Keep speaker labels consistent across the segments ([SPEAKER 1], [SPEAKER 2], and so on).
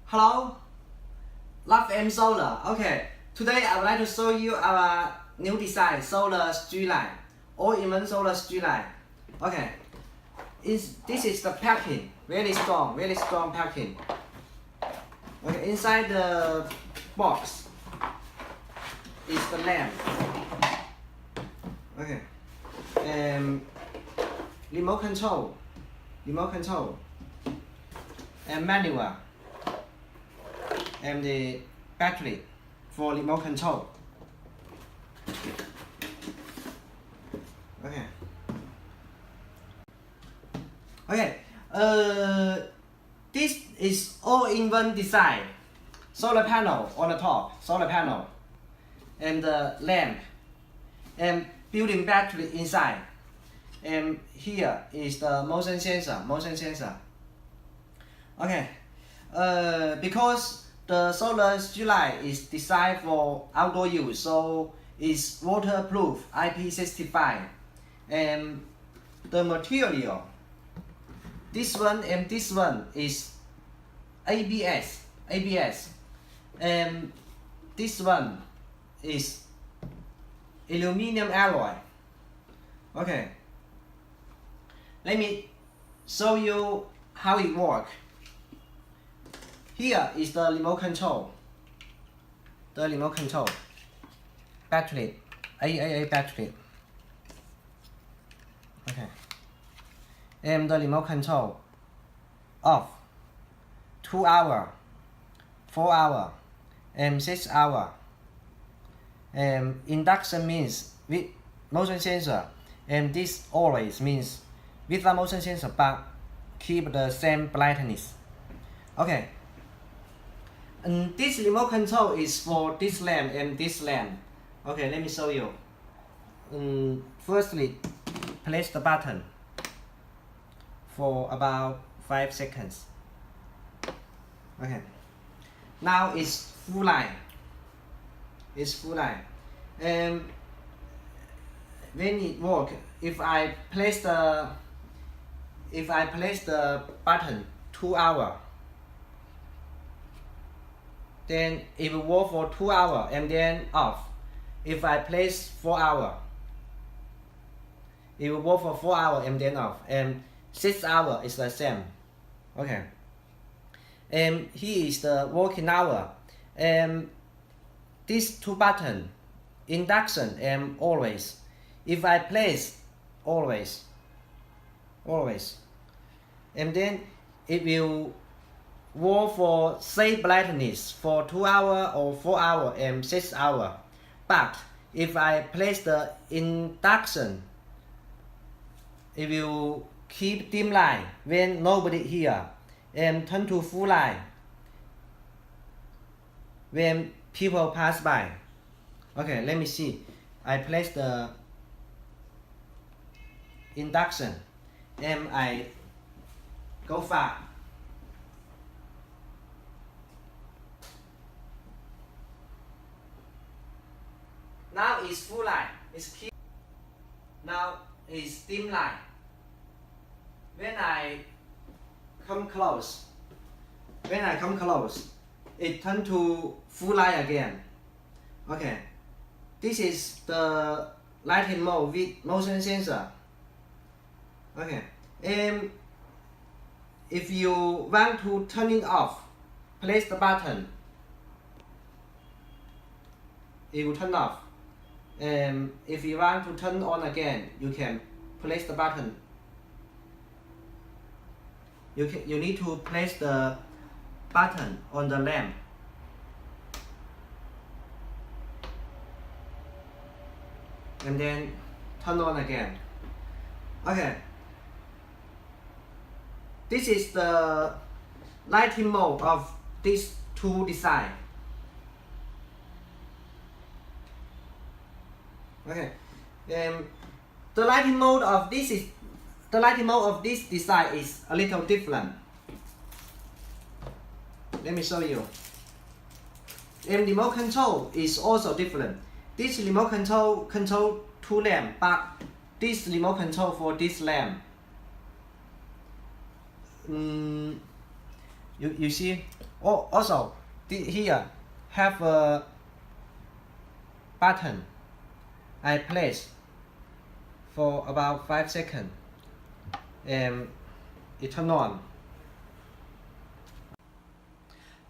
[SPEAKER 1] Hello, Love M Solar. Okay, today I would like to show you our new design solar street light, all-in-one solar street light. Okay, this is the packing, very strong packing. Okay, inside the box is the lamp. Okay, and remote control, and manual. And the battery for remote control. Okay. This is all-in-one design. Solar panel on the top, and the lamp, and built-in battery inside. And here is the motion sensor. Okay. Because the solar street light is designed for outdoor use, so it's waterproof, IP65. And the material, this one and this one is ABS. And this one is aluminum alloy. Okay. Let me show you how it works. Here is the remote control. Battery, AAA battery. Okay. And the remote control off. 2 hour, 4 hour, and 6 hour. And induction means with motion sensor, and this always means without motion sensor but keep the same brightness. Okay. And this remote control is for this lamp and this lamp. Okay, let me show you. Firstly, place the button for about 5 seconds. Okay. Now it's full light. And when it works, if I place the button 2 hours, then it will work for 2 hours and then off. If I place 4 hours, it will work for 4 hours and then off. And 6 hours is the same. Okay. And here is the working hour. And these two buttons, induction and always. If I place always, and then it will work for same brightness for 2 hours or 4 hours and 6 hours. But if I place the induction, it will keep dim light when nobody here and turn to full light when people pass by. Okay, let me see. I place the induction and I go far. Now it's full light. Now it's dim light. When I come close, it turns to full light again. Okay. This is the lighting mode with motion sensor. Okay. And if you want to turn it off, place the button. It will turn off. And if you want to turn on again, you can place the button. You need to place the button on the lamp. And then turn on again. Okay. This is the lighting mode of these two designs. Okay. The lighting mode of this design is a little different. Let me show you. And remote control is also different. This remote control two lamps, but this remote control for this lamp. You see Oh, also here have a button I place for about 5 seconds and it turn on.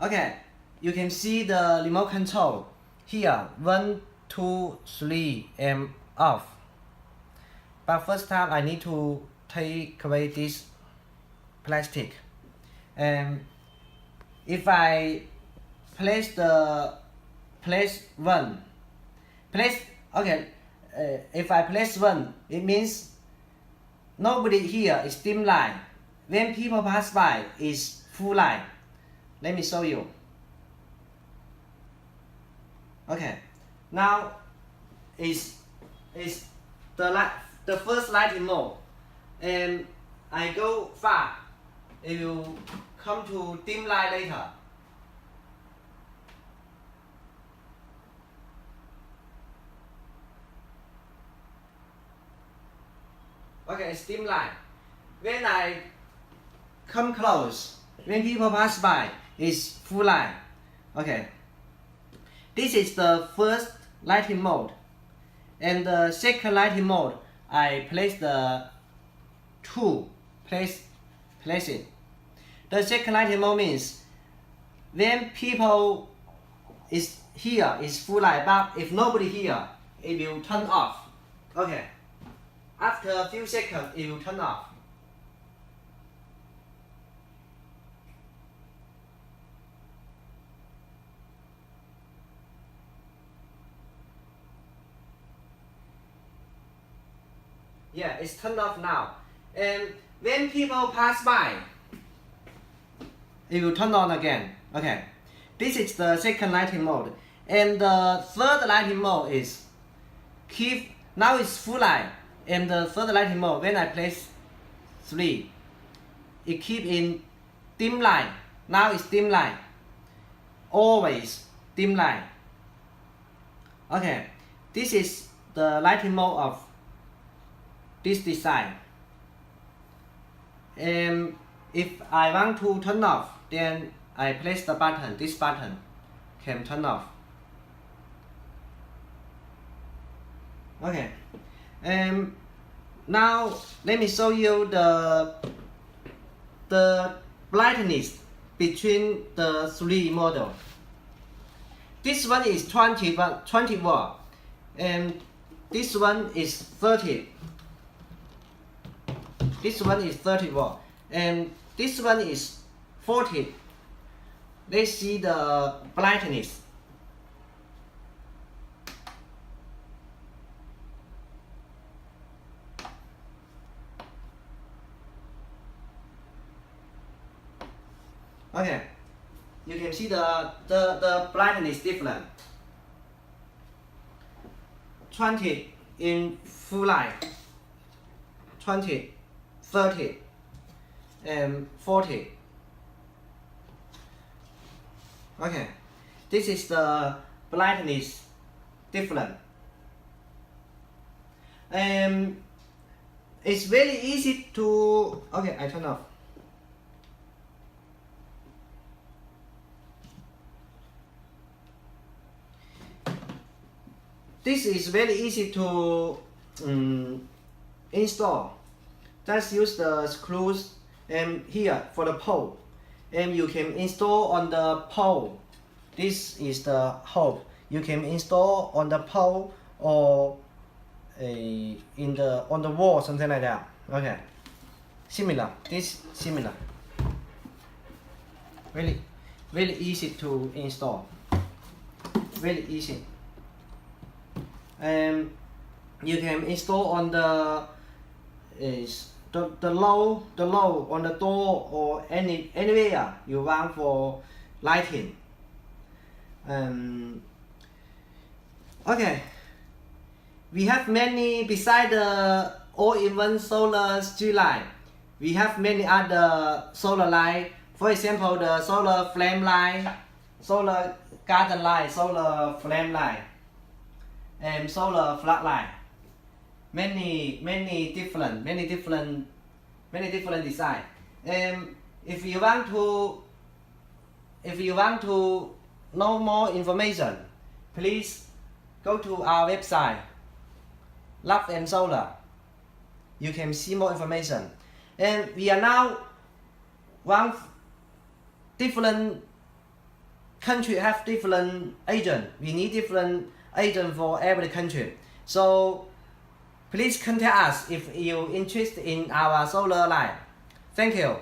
[SPEAKER 1] Okay, you can see the remote control here 1, 2, 3 and off. But first time I need to take away this plastic, and if I place one, if I place one, it means nobody here is dim light. When people pass by, is full light. Let me show you. Okay, now is the first lighting mode, and I go far, it will come to dim light later. Okay, it's dim light. When I come close, when people pass by, it's full light. Okay, this is the first lighting mode, and the second lighting mode, I place the two, place it. The second lighting mode means when people is here, is full light, but if nobody here, it will turn off. Okay, after a few seconds, it will turn off. Yeah, it's turned off now. And when people pass by, it will turn on again. Okay, this is the second lighting mode. And the third lighting mode is keep, now it's full light. And the third lighting mode, when I place 3, it keep in dim light. Now it's dim light. Always dim light. Okay, this is the lighting mode of this design. And if I want to turn off, then I place the button, this button can turn off. Okay, and now let me show you the brightness between the 3 models. This one is 20 watt, and this one is 30. This one is 30 watt, and this one is 40. Let's see the brightness. Okay, you can see the brightness different. 20 in full light, 20, 30, and 40. Okay, this is the brightness different. It's very easy to, okay, I turn off. This is very easy to install. Just use the screws and here for the pole, and you can install on the pole. This is the hole. You can install on the pole or on the wall, something like that. Okay, similar. This similar. Very easy to install. Very easy. And you can install on the low on the door or anywhere you want for lighting. Okay, we have many, beside the all-in-one solar street light, we have many other solar light. For example, the solar flame light, solar garden light, solar flame light, and solar floodlight. Many different design. And if you want to if you want to know more information, please go to our website, Love and Solar. You can see more information. And we are now one different country have different agent. We need different agent for every country. So please contact us if you're interested in our solar line. Thank you.